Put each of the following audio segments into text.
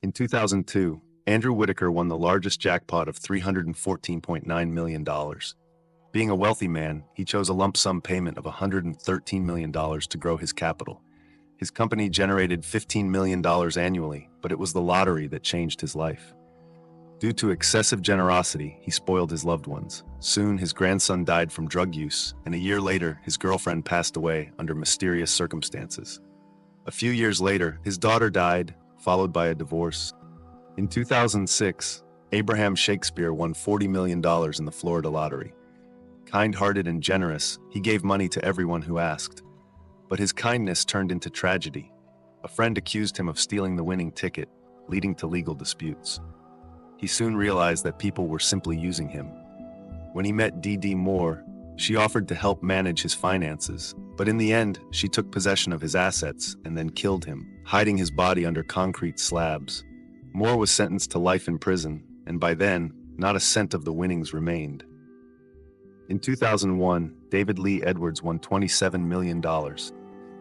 In 2002, Andrew Whitaker won the largest jackpot of $314.9 million. Being a wealthy man, he chose a lump sum payment of $113 million to grow his capital. His company generated $15 million annually, but it was the lottery that changed his life. Due to excessive generosity, he spoiled his loved ones. Soon, his grandson died from drug use, and a year later, his girlfriend passed away under mysterious circumstances. A few years later, his daughter died, followed by a divorce. In 2006, Abraham Shakespeare won $40 million in the Florida lottery. Kind-hearted and generous, he gave money to everyone who asked. But his kindness turned into tragedy. A friend accused him of stealing the winning ticket, leading to legal disputes. He soon realized that people were simply using him. When he met D.D. Moore, she offered to help manage his finances, but in the end, she took possession of his assets and then killed him, hiding his body under concrete slabs. Moore was sentenced to life in prison, and by then, not a cent of the winnings remained. In 2001, David Lee Edwards won $27 million.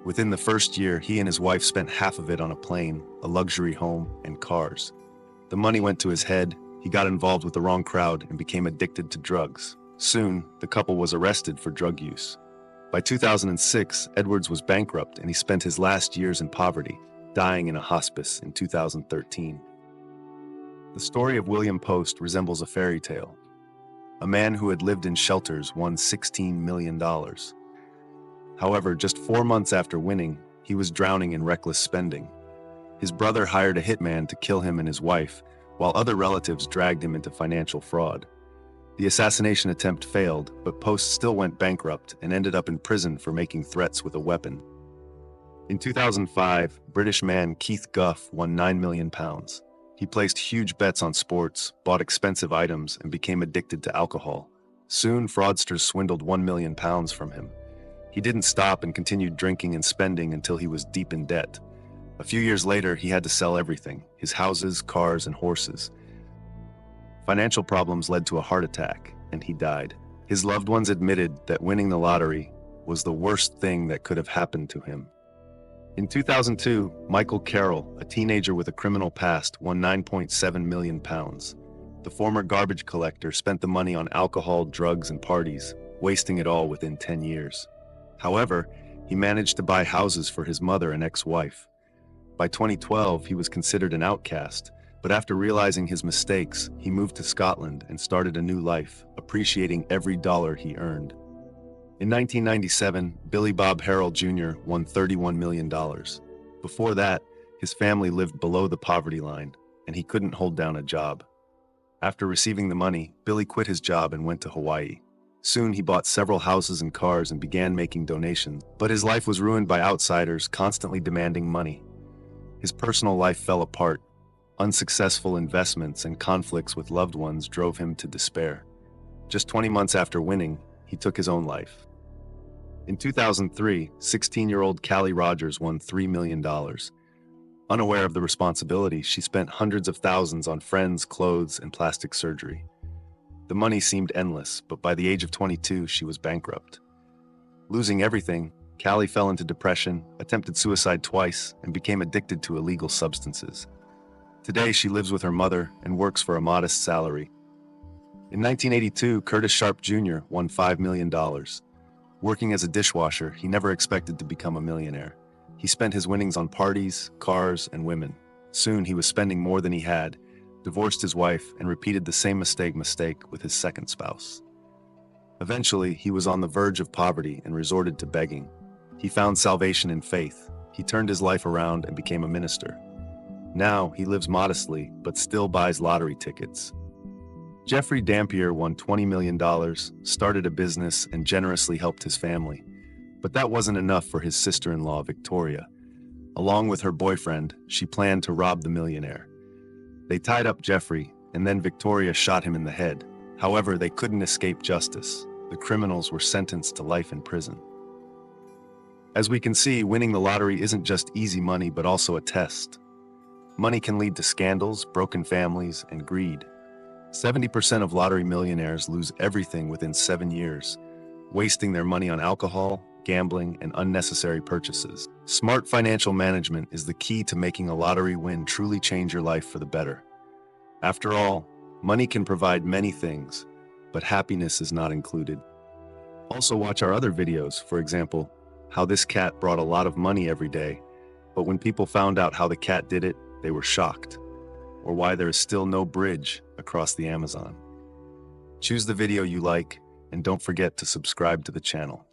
Within the first year, he and his wife spent half of it on a plane, a luxury home, and cars. The money went to his head, he got involved with the wrong crowd, and became addicted to drugs. Soon, the couple was arrested for drug use. By 2006, Edwards was bankrupt and he spent his last years in poverty, dying in a hospice in 2013. The story of William Post resembles a fairy tale. A man who had lived in shelters won $16 million. However, just 4 months after winning, he was drowning in reckless spending. His brother hired a hitman to kill him and his wife, while other relatives dragged him into financial fraud. The assassination attempt failed, but Post still went bankrupt and ended up in prison for making threats with a weapon. In 2005, British man Keith Goff won £9 million. He placed huge bets on sports, bought expensive items, and became addicted to alcohol. Soon, fraudsters swindled £1 million from him. He didn't stop and continued drinking and spending until he was deep in debt. A few years later, he had to sell everything: his houses, cars, and horses. Financial problems led to a heart attack, and he died. His loved ones admitted that winning the lottery was the worst thing that could have happened to him. In 2002, Michael Carroll, a teenager with a criminal past, won £9.7 million. The former garbage collector spent the money on alcohol, drugs, and parties, wasting it all within 10 years. However, he managed to buy houses for his mother and ex-wife. By 2012, he was considered an outcast, but after realizing his mistakes, he moved to Scotland and started a new life, appreciating every dollar he earned. In 1997, Billy Bob Harrell Jr. won $31 million. Before that, his family lived below the poverty line, and he couldn't hold down a job. After receiving the money, Billy quit his job and went to Hawaii. Soon he bought several houses and cars and began making donations, but his life was ruined by outsiders constantly demanding money. His personal life fell apart. Unsuccessful investments and conflicts with loved ones drove him to despair. Just 20 months after winning, he took his own life. In 2003, 16-year-old Callie Rogers won $3 million. Unaware of the responsibility, she spent hundreds of thousands on friends, clothes, and plastic surgery. The money seemed endless, but by the age of 22, she was bankrupt. Losing everything, Callie fell into depression, attempted suicide twice, and became addicted to illegal substances. Today, she lives with her mother and works for a modest salary. In 1982, Curtis Sharp Jr. won $5 million. Working as a dishwasher, he never expected to become a millionaire. He spent his winnings on parties, cars, and women. Soon, he was spending more than he had, divorced his wife, and repeated the same mistake with his second spouse. Eventually, he was on the verge of poverty and resorted to begging. He found salvation in faith. He turned his life around and became a minister. Now, he lives modestly, but still buys lottery tickets. Jeffrey Dampier won $20 million, started a business, and generously helped his family. But that wasn't enough for his sister-in-law, Victoria. Along with her boyfriend, she planned to rob the millionaire. They tied up Jeffrey, and then Victoria shot him in the head. However, they couldn't escape justice. The criminals were sentenced to life in prison. As we can see, winning the lottery isn't just easy money, but also a test. Money can lead to scandals, broken families, and greed. 70% of lottery millionaires lose everything within 7 years, wasting their money on alcohol, gambling, and unnecessary purchases. Smart financial management is the key to making a lottery win truly change your life for the better. After all, money can provide many things, but happiness is not included. Also watch our other videos, for example, how this cat brought a lot of money every day, but when people found out how the cat did it, they were shocked, or why there is still no bridge across the Amazon. Choose the video you like, and don't forget to subscribe to the channel.